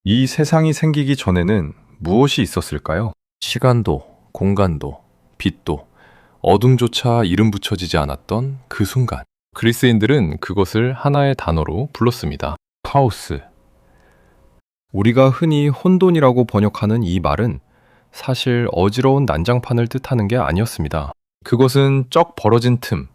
이 세상이 생기기 전에는 무엇이 있었을까요? 시간도, 공간도, 빛도, 어둠조차 이름 붙여지지 않았던 그 순간. 그리스인들은 그것을 하나의 단어로 불렀습니다. 카오스. 우리가 흔히 혼돈이라고 번역하는 이 말은 사실 어지러운 난장판을 뜻하는 게 아니었습니다. 그것은 쩍 벌어진 틈,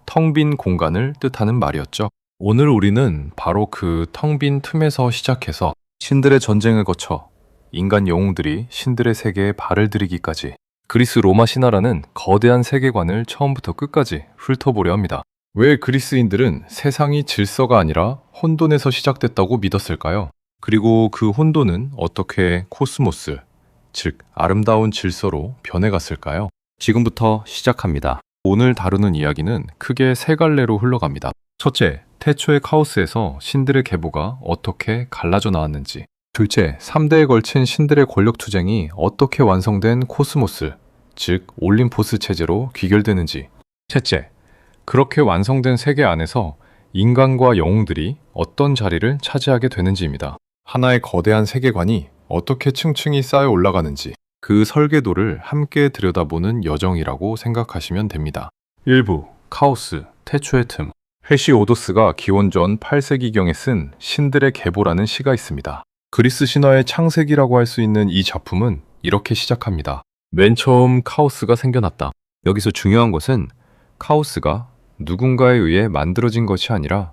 텅 빈 공간을 뜻하는 말이었죠. 오늘 우리는 바로 그 텅 빈 틈에서 시작해서 신들의 전쟁을 거쳐 인간 영웅들이 신들의 세계에 발을 들이기까지 그리스 로마 신화라는 거대한 세계관을 처음부터 끝까지 훑어보려 합니다. 왜 그리스인들은 세상이 질서가 아니라 혼돈에서 시작됐다고 믿었을까요? 그리고 그 혼돈은 어떻게 코스모스, 즉 아름다운 질서로 변해갔을까요? 지금부터 시작합니다. 오늘 다루는 이야기는 크게 세 갈래로 흘러갑니다. 첫째, 태초의 카오스에서 신들의 계보가 어떻게 갈라져 나왔는지. 둘째, 3대에 걸친 신들의 권력 투쟁이 어떻게 완성된 코스모스, 즉 올림포스 체제로 귀결되는지. 셋째, 그렇게 완성된 세계 안에서 인간과 영웅들이 어떤 자리를 차지하게 되는지입니다. 하나의 거대한 세계관이 어떻게 층층이 쌓여 올라가는지 그 설계도를 함께 들여다보는 여정이라고 생각하시면 됩니다. 1부, 카오스, 태초의 틈. 헤시오도스가 기원전 8세기경에 쓴 신들의 계보라는 시가 있습니다. 그리스 신화의 창세기라고 할 수 있는 이 작품은 이렇게 시작합니다. 맨 처음 카오스가 생겨났다. 여기서 중요한 것은 카오스가 누군가에 의해 만들어진 것이 아니라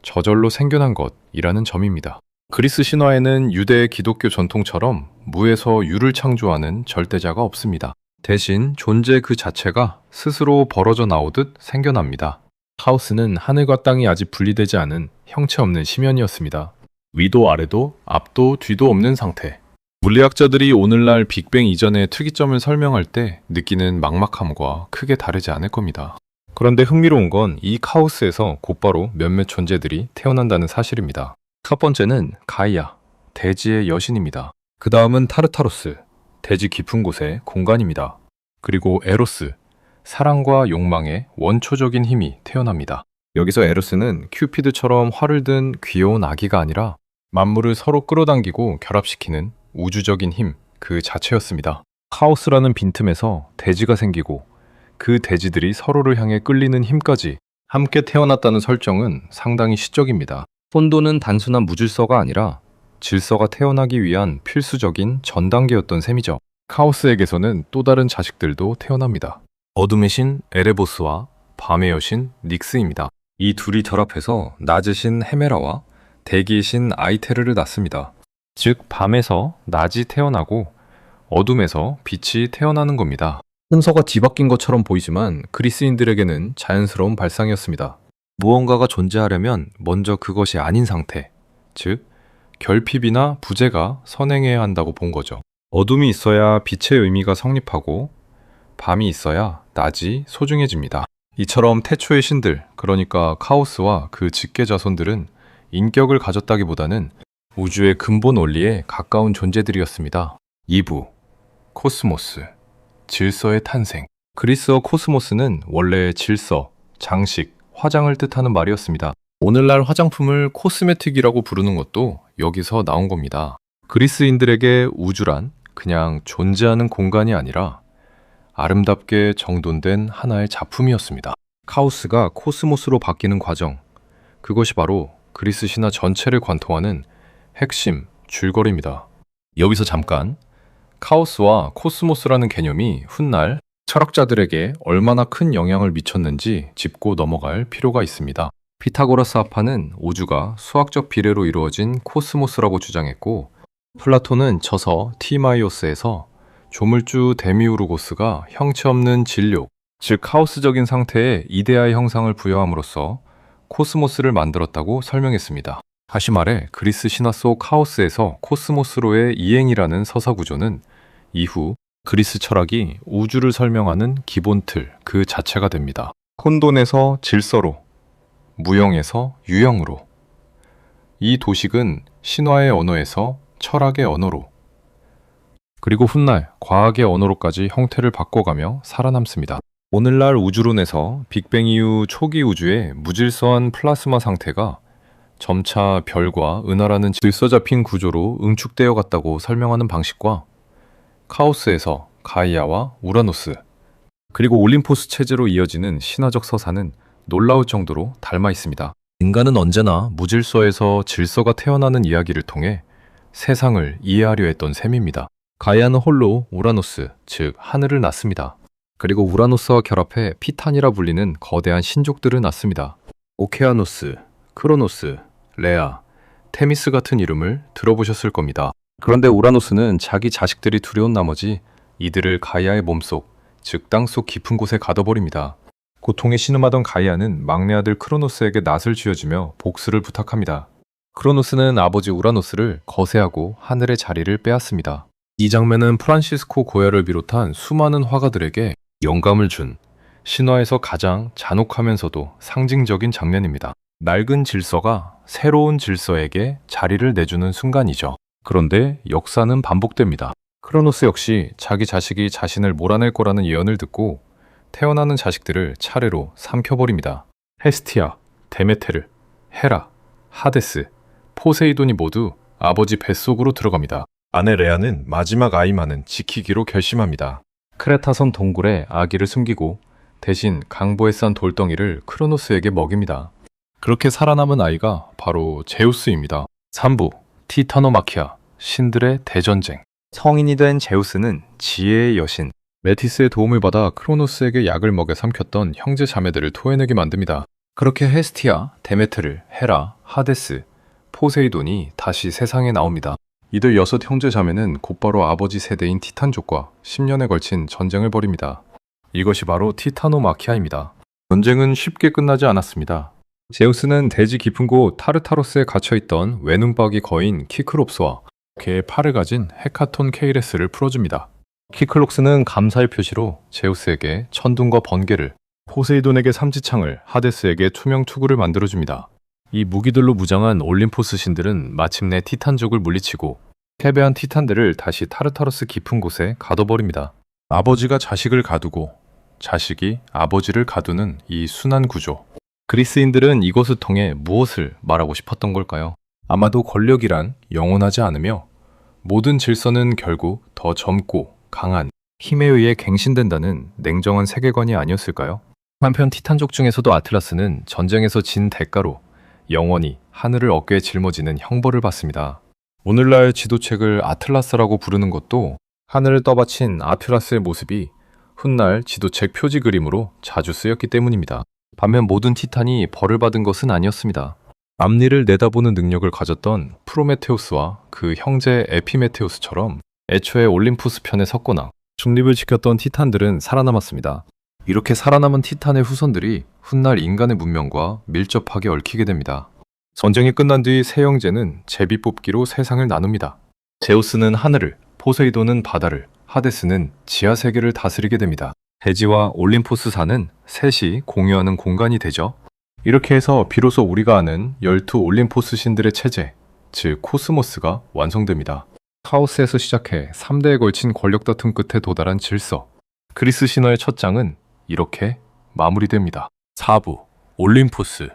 저절로 생겨난 것이라는 점입니다. 그리스 신화에는 유대 기독교 전통처럼 무에서 유를 창조하는 절대자가 없습니다. 대신 존재 그 자체가 스스로 벌어져 나오듯 생겨납니다. 카오스는 하늘과 땅이 아직 분리되지 않은 형체 없는 심연이었습니다. 위도 아래도 앞도 뒤도 없는 상태. 물리학자들이 오늘날 빅뱅 이전의 특이점을 설명할 때 느끼는 막막함과 크게 다르지 않을 겁니다. 그런데 흥미로운 건 이 카오스에서 곧바로 몇몇 존재들이 태어난다는 사실입니다. 첫 번째는 가이아, 대지의 여신입니다. 그 다음은 타르타로스, 대지 깊은 곳의 공간입니다. 그리고 에로스, 사랑과 욕망의 원초적인 힘이 태어납니다. 여기서 에로스는 큐피드처럼 활을 든 귀여운 아기가 아니라 만물을 서로 끌어당기고 결합시키는 우주적인 힘 그 자체였습니다. 카오스라는 빈틈에서 대지가 생기고 그 대지들이 서로를 향해 끌리는 힘까지 함께 태어났다는 설정은 상당히 시적입니다. 혼돈은 단순한 무질서가 아니라 질서가 태어나기 위한 필수적인 전 단계였던 셈이죠. 카오스에게서는 또 다른 자식들도 태어납니다. 어둠의 신 에레보스와 밤의 여신 닉스입니다. 이 둘이 결합해서 낮의 신 헤메라와 대기의 신 아이테르를 낳습니다. 즉 밤에서 낮이 태어나고 어둠에서 빛이 태어나는 겁니다. 순서가 뒤바뀐 것처럼 보이지만 그리스인들에게는 자연스러운 발상이었습니다. 무언가가 존재하려면 먼저 그것이 아닌 상태, 즉 결핍이나 부재가 선행해야 한다고 본 거죠. 어둠이 있어야 빛의 의미가 성립하고 밤이 있어야 낮이 소중해집니다. 이처럼 태초의 신들, 그러니까 카오스와 그 직계 자손들은 인격을 가졌다기보다는 우주의 근본 원리에 가까운 존재들이었습니다. 2부, 코스모스, 질서의 탄생. 그리스어 코스모스는 원래 질서, 장식, 화장을 뜻하는 말이었습니다. 오늘날 화장품을 코스메틱이라고 부르는 것도 여기서 나온 겁니다. 그리스인들에게 우주란 그냥 존재하는 공간이 아니라 아름답게 정돈된 하나의 작품이었습니다. 카오스가 코스모스로 바뀌는 과정, 그것이 바로 그리스 신화 전체를 관통하는 핵심, 줄거리입니다. 여기서 잠깐, 카오스와 코스모스라는 개념이 훗날 철학자들에게 얼마나 큰 영향을 미쳤는지 짚고 넘어갈 필요가 있습니다. 피타고라스 합파는 우주가 수학적 비례로 이루어진 코스모스라고 주장했고, 플라톤은 저서 티마이오스에서 조물주 데미우르고스가 형체 없는 진료, 즉 카오스적인 상태에 이데아의 형상을 부여함으로써 코스모스를 만들었다고 설명했습니다. 다시 말해 그리스 신화 속 카오스에서 코스모스로의 이행이라는 서사 구조는 이후 그리스 철학이 우주를 설명하는 기본 틀 그 자체가 됩니다. 혼돈에서 질서로, 무형에서 유형으로. 이 도식은 신화의 언어에서 철학의 언어로, 그리고 훗날 과학의 언어로까지 형태를 바꿔가며 살아남습니다. 오늘날 우주론에서 빅뱅 이후 초기 우주의 무질서한 플라스마 상태가 점차 별과 은하라는 들써잡힌 구조로 응축되어 갔다고 설명하는 방식과 카오스에서 가이아와 우라노스, 그리고 올림포스 체제로 이어지는 신화적 서사는 놀라울 정도로 닮아 있습니다. 인간은 언제나 무질서에서 질서가 태어나는 이야기를 통해 세상을 이해하려 했던 셈입니다. 가이아는 홀로 우라노스, 즉 하늘을 낳습니다. 그리고 우라노스와 결합해 피탄이라 불리는 거대한 신족들을 낳습니다. 오케아노스, 크로노스, 레아, 테미스 같은 이름을 들어보셨을 겁니다. 그런데 우라노스는 자기 자식들이 두려운 나머지 이들을 가이아의 몸속, 즉 땅속 깊은 곳에 가둬버립니다. 고통에 신음하던 가이아는 막내 아들 크로노스에게 낫을 쥐어주며 복수를 부탁합니다. 크로노스는 아버지 우라노스를 거세하고 하늘의 자리를 빼앗습니다. 이 장면은 프란시스코 고야를 비롯한 수많은 화가들에게 영감을 준 신화에서 가장 잔혹하면서도 상징적인 장면입니다. 낡은 질서가 새로운 질서에게 자리를 내주는 순간이죠. 그런데 역사는 반복됩니다. 크로노스 역시 자기 자식이 자신을 몰아낼 거라는 예언을 듣고 태어나는 자식들을 차례로 삼켜버립니다. 헤스티아, 데메테르, 헤라, 하데스, 포세이돈이 모두 아버지 뱃속으로 들어갑니다. 아내 레아는 마지막 아이만은 지키기로 결심합니다. 크레타섬 동굴에 아기를 숨기고 대신 강보에 싼 돌덩이를 크로노스에게 먹입니다. 그렇게 살아남은 아이가 바로 제우스입니다. 3부 티타노마키아, 신들의 대전쟁. 성인이 된 제우스는 지혜의 여신 메티스의 도움을 받아 크로노스에게 약을 먹여 삼켰던 형제 자매들을 토해내게 만듭니다. 그렇게 헤스티아, 데메테르, 헤라, 하데스, 포세이돈이 다시 세상에 나옵니다. 이들 6 형제 자매는 곧바로 아버지 세대인 티탄족과 10년에 걸친 전쟁을 벌입니다. 이것이 바로 티타노마키아입니다. 전쟁은 쉽게 끝나지 않았습니다. 제우스는 대지 깊은 곳 타르타로스에 갇혀있던 외눈박이 거인 키크롭스와 개의 팔을 가진 헤카톤 케이레스를 풀어줍니다. 키클록스는 감사의 표시로 제우스에게 천둥과 번개를, 포세이돈에게 삼지창을, 하데스에게 투명 투구를 만들어줍니다. 이 무기들로 무장한 올림포스 신들은 마침내 티탄족을 물리치고 패배한 티탄들을 다시 타르타로스 깊은 곳에 가둬버립니다. 아버지가 자식을 가두고 자식이 아버지를 가두는 이 순환 구조. 그리스인들은 이것을 통해 무엇을 말하고 싶었던 걸까요? 아마도 권력이란 영원하지 않으며 모든 질서는 결국 더 젊고 강한 힘에 의해 갱신된다는 냉정한 세계관이 아니었을까요? 한편 티탄족 중에서도 아틀라스는 전쟁에서 진 대가로 영원히 하늘을 어깨에 짊어지는 형벌을 받습니다. 오늘날 지도책을 아틀라스라고 부르는 것도 하늘을 떠받친 아틀라스의 모습이 훗날 지도책 표지 그림으로 자주 쓰였기 때문입니다. 반면 모든 티탄이 벌을 받은 것은 아니었습니다. 앞니를 내다보는 능력을 가졌던 프로메테우스와 그 형제 에피메테우스처럼 애초에 올림푸스 편에 섰거나 중립을 지켰던 티탄들은 살아남았습니다. 이렇게 살아남은 티탄의 후손들이 훗날 인간의 문명과 밀접하게 얽히게 됩니다. 전쟁이 끝난 뒤 세 형제는 제비뽑기로 세상을 나눕니다. 제우스는 하늘을, 포세이돈은 바다를, 하데스는 지하 세계를 다스리게 됩니다. 대지와 올림포스 산은 셋이 공유하는 공간이 되죠. 이렇게 해서 비로소 우리가 아는 12 올림포스 신들의 체제, 즉 코스모스가 완성됩니다. 카오스에서 시작해 3대에 걸친 권력 다툼 끝에 도달한 질서. 그리스 신화의 첫 장은 이렇게 마무리됩니다. 4부 올림포스,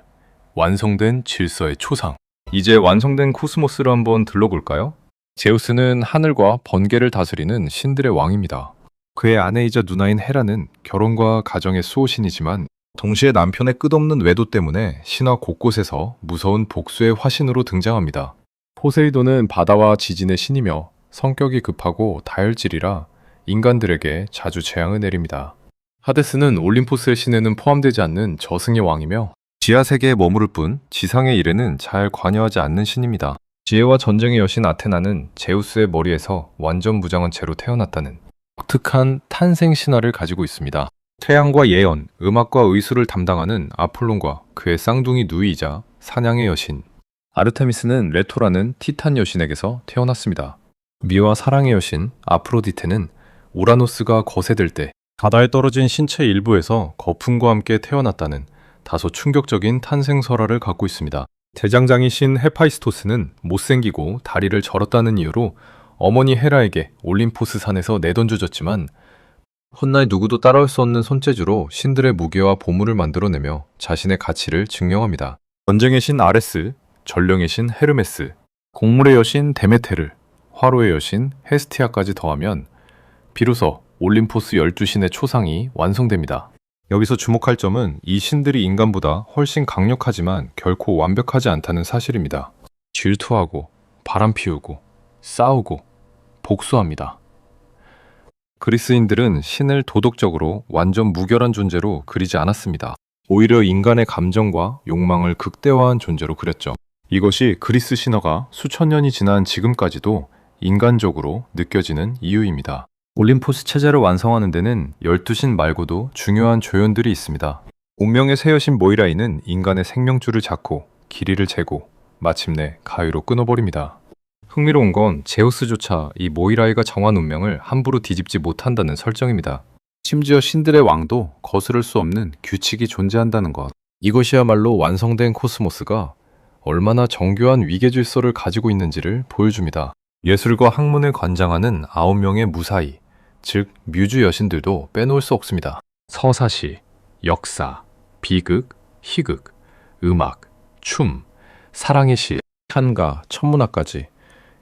완성된 질서의 초상. 이제 완성된 코스모스를 한번 들러볼까요? 제우스는 하늘과 번개를 다스리는 신들의 왕입니다. 그의 아내이자 누나인 헤라는 결혼과 가정의 수호신이지만 동시에 남편의 끝없는 외도 때문에 신화 곳곳에서 무서운 복수의 화신으로 등장합니다. 포세이돈은 바다와 지진의 신이며 성격이 급하고 다혈질이라 인간들에게 자주 재앙을 내립니다. 하데스는 올림포스의 신에는 포함되지 않는 저승의 왕이며 지하 세계에 머무를 뿐 지상의 일에는 잘 관여하지 않는 신입니다. 지혜와 전쟁의 여신 아테나는 제우스의 머리에서 완전 무장한 채로 태어났다는 독특한 탄생 신화를 가지고 있습니다. 태양과 예언, 음악과 의술을 담당하는 아폴론과 그의 쌍둥이 누이이자 사냥의 여신 아르테미스는 레토라는 티탄 여신에게서 태어났습니다. 미와 사랑의 여신 아프로디테는 우라노스가 거세될 때 바다에 떨어진 신체 일부에서 거품과 함께 태어났다는 다소 충격적인 탄생 설화를 갖고 있습니다. 대장장이신 헤파이스토스는 못생기고 다리를 절었다는 이유로 어머니 헤라에게 올림포스 산에서 내던져졌지만 훗날 누구도 따라올 수 없는 손재주로 신들의 무게와 보물을 만들어내며 자신의 가치를 증명합니다. 전쟁의 신 아레스, 전령의 신 헤르메스, 곡물의 여신 데메테르, 화로의 여신 헤스티아까지 더하면 비로소 올림포스 12신의 초상이 완성됩니다. 여기서 주목할 점은 이 신들이 인간보다 훨씬 강력하지만 결코 완벽하지 않다는 사실입니다. 질투하고 바람 피우고 싸우고 복수합니다. 그리스인들은 신을 도덕적으로 완전 무결한 존재로 그리지 않았습니다. 오히려 인간의 감정과 욕망을 극대화한 존재로 그렸죠. 이것이 그리스 신화가 수천 년이 지난 지금까지도 인간적으로 느껴지는 이유입니다. 올림포스 체제를 완성하는 데는 12신 말고도 중요한 조연들이 있습니다. 운명의 새 여신 모이라이는 인간의 생명줄을 잡고 길이를 재고 마침내 가위로 끊어버립니다. 흥미로운 건 제우스조차 이 모이라이가 정한 운명을 함부로 뒤집지 못한다는 설정입니다. 심지어 신들의 왕도 거스를 수 없는 규칙이 존재한다는 것. 이것이야말로 완성된 코스모스가 얼마나 정교한 위계 질서를 가지고 있는지를 보여줍니다. 예술과 학문을 관장하는 9명의 무사히, 즉 뮤즈 여신들도 빼놓을 수 없습니다. 서사시, 역사, 비극, 희극, 음악, 춤, 사랑의 시, 찬가, 천문학까지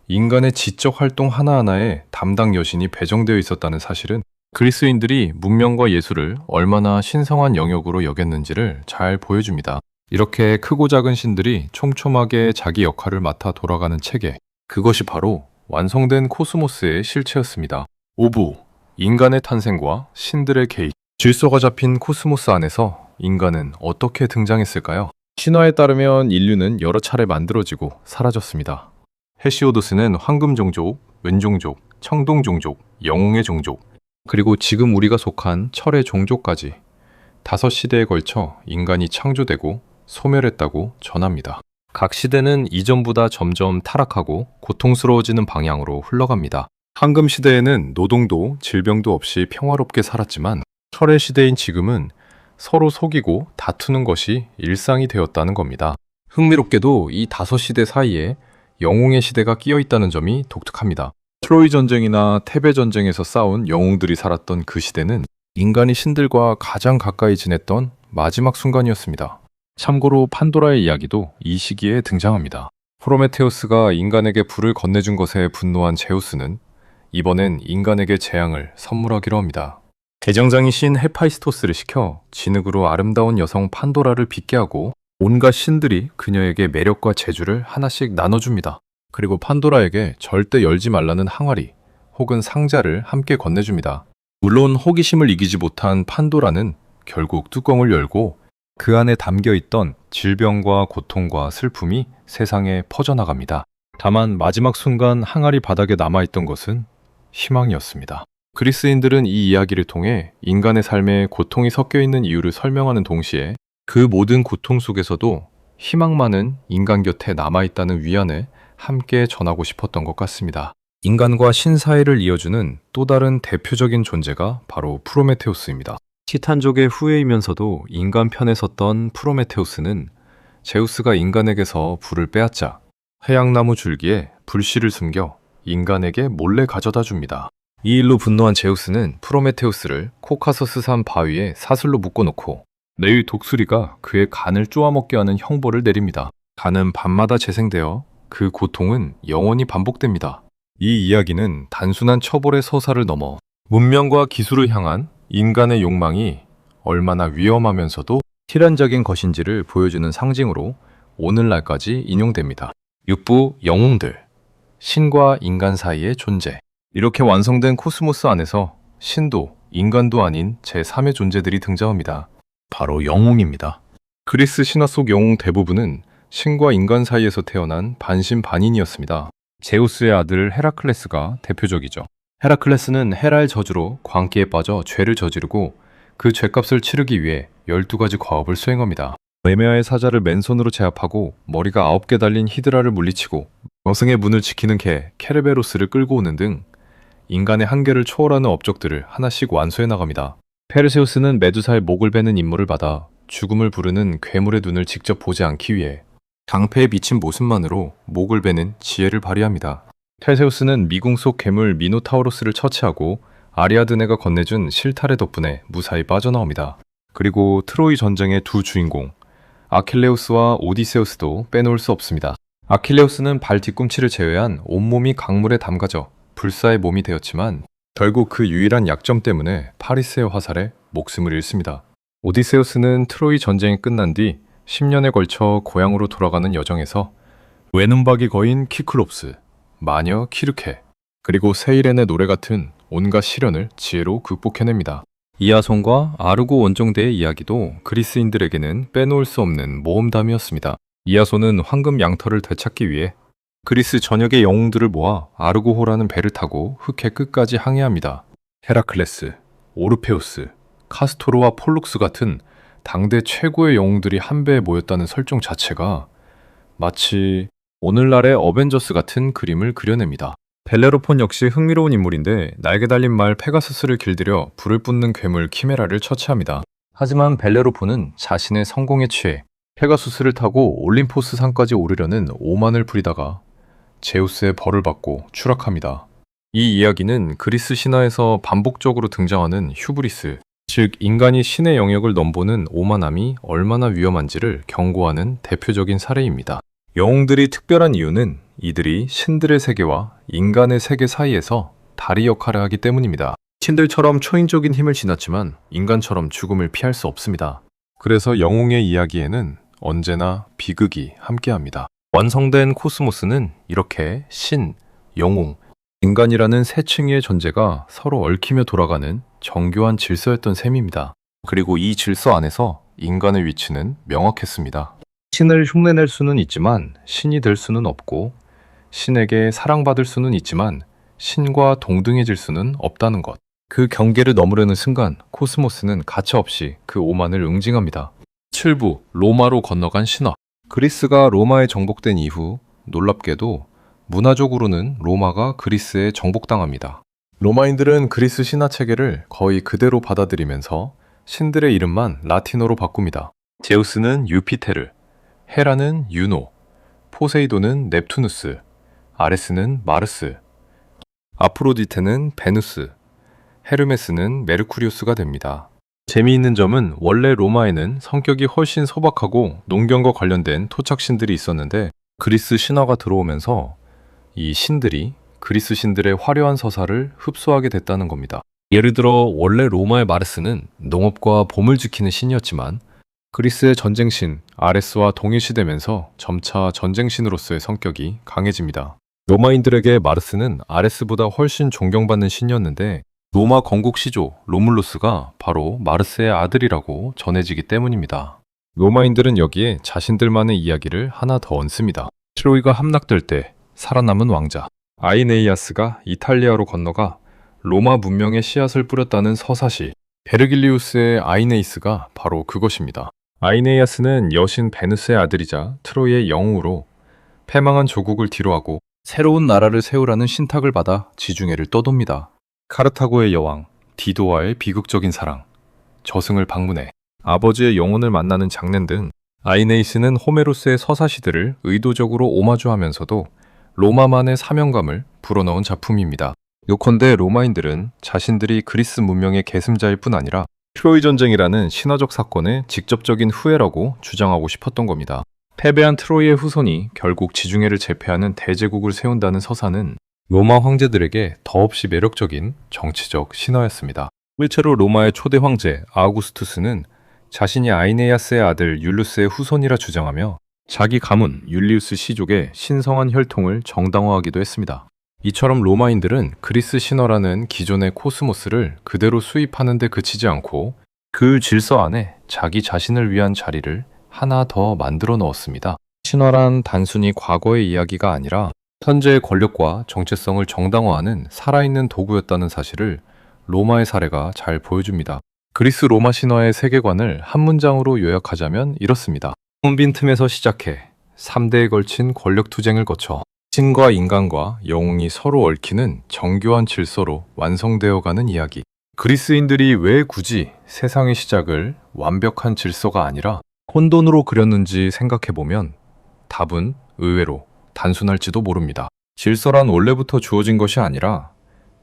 인간의 지적 활동 하나하나에 담당 여신이 배정되어 있었다는 사실은 그리스인들이 문명과 예술을 얼마나 신성한 영역으로 여겼는지를 잘 보여줍니다. 이렇게 크고 작은 신들이 촘촘하게 자기 역할을 맡아 돌아가는 체계, 그것이 바로 완성된 코스모스의 실체였습니다. 5부, 인간의 탄생과 신들의 개입. 질서가 잡힌 코스모스 안에서 인간은 어떻게 등장했을까요? 신화에 따르면 인류는 여러 차례 만들어지고 사라졌습니다. 헤시오도스는 황금 종족, 은종족, 청동 종족, 영웅의 종족, 그리고 지금 우리가 속한 철의 종족까지 5시대에 걸쳐 인간이 창조되고 소멸했다고 전합니다. 각 시대는 이전보다 점점 타락하고 고통스러워지는 방향으로 흘러갑니다. 황금 시대에는 노동도 질병도 없이 평화롭게 살았지만 철의 시대인 지금은 서로 속이고 다투는 것이 일상이 되었다는 겁니다. 흥미롭게도 이 5시대 사이에 영웅의 시대가 끼어 있다는 점이 독특합니다. 트로이 전쟁이나 테베 전쟁에서 싸운 영웅들이 살았던 그 시대는 인간이 신들과 가장 가까이 지냈던 마지막 순간이었습니다. 참고로 판도라의 이야기도 이 시기에 등장합니다. 프로메테우스가 인간에게 불을 건네준 것에 분노한 제우스는 이번엔 인간에게 재앙을 선물하기로 합니다. 대장장이 신 헤파이스토스를 시켜 진흙으로 아름다운 여성 판도라를 빚게 하고 온갖 신들이 그녀에게 매력과 재주를 하나씩 나눠줍니다. 그리고 판도라에게 절대 열지 말라는 항아리 혹은 상자를 함께 건네줍니다. 물론 호기심을 이기지 못한 판도라는 결국 뚜껑을 열고 그 안에 담겨있던 질병과 고통과 슬픔이 세상에 퍼져나갑니다. 다만 마지막 순간 항아리 바닥에 남아있던 것은 희망이었습니다. 그리스인들은 이 이야기를 통해 인간의 삶에 고통이 섞여있는 이유를 설명하는 동시에 그 모든 고통 속에서도 희망만은 인간 곁에 남아있다는 위안을 함께 전하고 싶었던 것 같습니다. 인간과 신 사이를 이어주는 또 다른 대표적인 존재가 바로 프로메테우스입니다. 티탄족의 후예이면서도 인간 편에 섰던 프로메테우스는 제우스가 인간에게서 불을 빼앗자 해양나무 줄기에 불씨를 숨겨 인간에게 몰래 가져다 줍니다. 이 일로 분노한 제우스는 프로메테우스를 코카서스 산 바위에 사슬로 묶어놓고 매일 독수리가 그의 간을 쪼아먹게 하는 형벌을 내립니다. 간은 밤마다 재생되어 그 고통은 영원히 반복됩니다. 이 이야기는 단순한 처벌의 서사를 넘어 문명과 기술을 향한 인간의 욕망이 얼마나 위험하면서도 티란적인 것인지를 보여주는 상징으로 오늘날까지 인용됩니다. 6부 영웅들, 신과 인간 사이의 존재. 이렇게 완성된 코스모스 안에서 신도 인간도 아닌 제3의 존재들이 등장합니다. 바로 영웅입니다. 그리스 신화 속 영웅 대부분은 신과 인간 사이에서 태어난 반신반인이었습니다. 제우스의 아들 헤라클레스가 대표적이죠. 헤라클레스는 헤라의 저주로 광기에 빠져 죄를 저지르고 그 죄값을 치르기 위해 12가지 과업을 수행합니다. 메메아의 사자를 맨손으로 제압하고 머리가 9개 달린 히드라를 물리치고 저승의 문을 지키는 개 케르베로스를 끌고 오는 등 인간의 한계를 초월하는 업적들을 하나씩 완수해 나갑니다. 페르세우스는 메두사의 목을 베는 임무를 받아 죽음을 부르는 괴물의 눈을 직접 보지 않기 위해 장패에 비친 모습만으로 목을 베는 지혜를 발휘합니다. 테세우스는 미궁 속 괴물 미노타우로스를 처치하고 아리아드네가 건네준 실타래 덕분에 무사히 빠져나옵니다. 그리고 트로이 전쟁의 두 주인공 아킬레우스와 오디세우스도 빼놓을 수 없습니다. 아킬레우스는 발 뒤꿈치를 제외한 온몸이 강물에 담가져 불사의 몸이 되었지만 결국 그 유일한 약점 때문에 파리스의 화살에 목숨을 잃습니다. 오디세우스는 트로이 전쟁이 끝난 뒤 10년에 걸쳐 고향으로 돌아가는 여정에서 외눈박이 거인 키클롭스, 마녀 키르케, 그리고 세이렌의 노래 같은 온갖 시련을 지혜로 극복해냅니다. 이아손과 아르고 원정대의 이야기도 그리스인들에게는 빼놓을 수 없는 모험담이었습니다. 이아손은 황금 양털을 되찾기 위해 그리스 전역의 영웅들을 모아 아르고호라는 배를 타고 흑해 끝까지 항해합니다. 헤라클레스, 오르페우스, 카스토르와 폴룩스 같은 당대 최고의 영웅들이 한 배에 모였다는 설정 자체가 마치 오늘날의 어벤져스 같은 그림을 그려냅니다. 벨레로폰 역시 흥미로운 인물인데 날개 달린 말 페가수스를 길들여 불을 뿜는 괴물 키메라를 처치합니다. 하지만 벨레로폰은 자신의 성공에 취해 페가수스를 타고 올림포스 산까지 오르려는 오만을 부리다가 제우스의 벌을 받고 추락합니다. 이 이야기는 그리스 신화에서 반복적으로 등장하는 휴브리스, 즉 인간이 신의 영역을 넘보는 오만함이 얼마나 위험한지를 경고하는 대표적인 사례입니다. 영웅들이 특별한 이유는 이들이 신들의 세계와 인간의 세계 사이에서 다리 역할을 하기 때문입니다. 신들처럼 초인적인 힘을 지났지만 인간처럼 죽음을 피할 수 없습니다. 그래서 영웅의 이야기에는 언제나 비극이 함께합니다. 완성된 코스모스는 이렇게 신, 영웅, 인간이라는 세 층의 존재가 서로 얽히며 돌아가는 정교한 질서였던 셈입니다. 그리고 이 질서 안에서 인간의 위치는 명확했습니다. 신을 흉내낼 수는 있지만 신이 될 수는 없고 신에게 사랑받을 수는 있지만 신과 동등해질 수는 없다는 것. 그 경계를 넘으려는 순간 코스모스는 가차없이 그 오만을 응징합니다. 7부 로마로 건너간 신화. 그리스가 로마에 정복된 이후 놀랍게도 문화적으로는 로마가 그리스에 정복당합니다. 로마인들은 그리스 신화 체계를 거의 그대로 받아들이면서 신들의 이름만 라틴어로 바꿉니다. 제우스는 유피테르, 헤라는 유노, 포세이돈은 넵투누스, 아레스는 마르스, 아프로디테는 베누스, 헤르메스는 메르쿠리우스가 됩니다. 재미있는 점은 원래 로마에는 성격이 훨씬 소박하고 농경과 관련된 토착신들이 있었는데 그리스 신화가 들어오면서 이 신들이 그리스 신들의 화려한 서사를 흡수하게 됐다는 겁니다. 예를 들어 원래 로마의 마르스는 농업과 봄을 지키는 신이었지만 그리스의 전쟁신 아레스와 동일시되면서 점차 전쟁신으로서의 성격이 강해집니다. 로마인들에게 마르스는 아레스보다 훨씬 존경받는 신이었는데 로마 건국 시조 로물루스가 바로 마르스의 아들이라고 전해지기 때문입니다. 로마인들은 여기에 자신들만의 이야기를 하나 더 얹습니다. 트로이가 함락될 때 살아남은 왕자 아이네이아스가 이탈리아로 건너가 로마 문명의 씨앗을 뿌렸다는 서사시 베르길리우스의 아이네이스가 바로 그것입니다. 아이네이아스는 여신 베누스의 아들이자 트로이의 영웅으로 패망한 조국을 뒤로하고 새로운 나라를 세우라는 신탁을 받아 지중해를 떠돕니다. 카르타고의 여왕 디도와의 비극적인 사랑, 저승을 방문해 아버지의 영혼을 만나는 장면 등 아이네이스는 호메로스의 서사시들을 의도적으로 오마주하면서도 로마만의 사명감을 불어넣은 작품입니다. 요컨대 로마인들은 자신들이 그리스 문명의 계승자일 뿐 아니라 트로이 전쟁이라는 신화적 사건의 직접적인 후예라고 주장하고 싶었던 겁니다. 패배한 트로이의 후손이 결국 지중해를 제패하는 대제국을 세운다는 서사는 로마 황제들에게 더없이 매력적인 정치적 신화였습니다. 실제로 로마의 초대 황제 아우구스투스는 자신이 아이네이아스의 아들 율루스의 후손이라 주장하며 자기 가문 율리우스 시족의 신성한 혈통을 정당화하기도 했습니다. 이처럼 로마인들은 그리스 신화라는 기존의 코스모스를 그대로 수입하는 데 그치지 않고 그 질서 안에 자기 자신을 위한 자리를 하나 더 만들어 넣었습니다. 신화란 단순히 과거의 이야기가 아니라 현재의 권력과 정체성을 정당화하는 살아있는 도구였다는 사실을 로마의 사례가 잘 보여줍니다. 그리스 로마 신화의 세계관을 한 문장으로 요약하자면 이렇습니다. 텅 빈 틈에서 시작해 3대에 걸친 권력 투쟁을 거쳐 신과 인간과 영웅이 서로 얽히는 정교한 질서로 완성되어가는 이야기. 그리스인들이 왜 굳이 세상의 시작을 완벽한 질서가 아니라 혼돈으로 그렸는지 생각해보면 답은 의외로 단순할지도 모릅니다. 질서란 원래부터 주어진 것이 아니라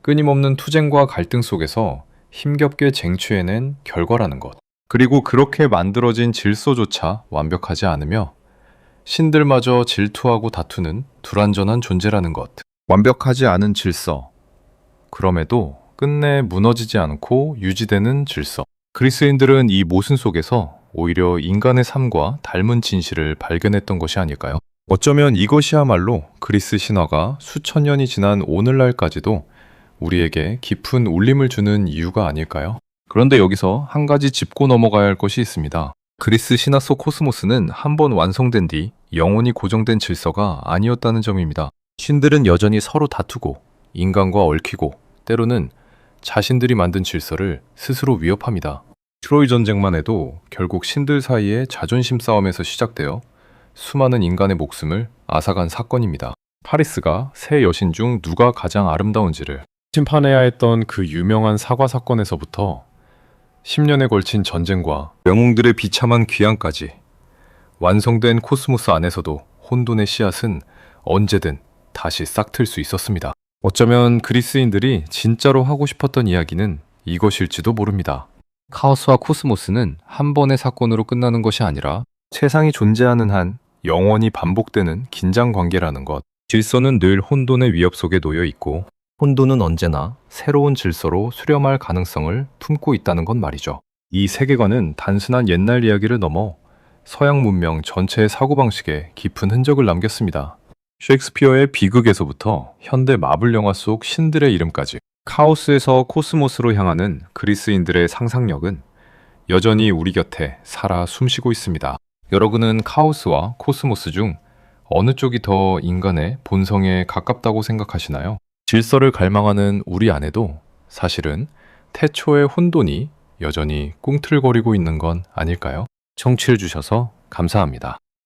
끊임없는 투쟁과 갈등 속에서 힘겹게 쟁취해낸 결과라는 것. 그리고 그렇게 만들어진 질서조차 완벽하지 않으며 신들마저 질투하고 다투는 불완전한 존재라는 것. 완벽하지 않은 질서. 그럼에도 끝내 무너지지 않고 유지되는 질서. 그리스인들은 이 모순 속에서 오히려 인간의 삶과 닮은 진실을 발견했던 것이 아닐까요? 어쩌면 이것이야말로 그리스 신화가 수천 년이 지난 오늘날까지도 우리에게 깊은 울림을 주는 이유가 아닐까요? 그런데 여기서 한 가지 짚고 넘어가야 할 것이 있습니다. 그리스 신화 속 코스모스는 한 번 완성된 뒤 영원히 고정된 질서가 아니었다는 점입니다. 신들은 여전히 서로 다투고 인간과 얽히고 때로는 자신들이 만든 질서를 스스로 위협합니다. 트로이 전쟁만 해도 결국 신들 사이의 자존심 싸움에서 시작되어 수많은 인간의 목숨을 앗아간 사건입니다. 파리스가 세 여신 중 누가 가장 아름다운지를 심판해야 했던 그 유명한 사과 사건에서부터 10년에 걸친 전쟁과 영웅들의 비참한 귀향까지 완성된 코스모스 안에서도 혼돈의 씨앗은 언제든 다시 싹틀 수 있었습니다. 어쩌면 그리스인들이 진짜로 하고 싶었던 이야기는 이것일지도 모릅니다. 카오스와 코스모스는 한 번의 사건으로 끝나는 것이 아니라 세상이 존재하는 한 영원히 반복되는 긴장 관계라는 것. 질서는 늘 혼돈의 위협 속에 놓여 있고 혼돈은 언제나 새로운 질서로 수렴할 가능성을 품고 있다는 건 말이죠. 이 세계관은 단순한 옛날 이야기를 넘어 서양 문명 전체의 사고방식에 깊은 흔적을 남겼습니다. 셰익스피어의 비극에서부터 현대 마블 영화 속 신들의 이름까지 카오스에서 코스모스로 향하는 그리스인들의 상상력은 여전히 우리 곁에 살아 숨쉬고 있습니다. 여러분은 카오스와 코스모스 중 어느 쪽이 더 인간의 본성에 가깝다고 생각하시나요? 질서를 갈망하는 우리 안에도 사실은 태초의 혼돈이 여전히 꿈틀거리고 있는 건 아닐까요? 청취해 주셔서 감사합니다.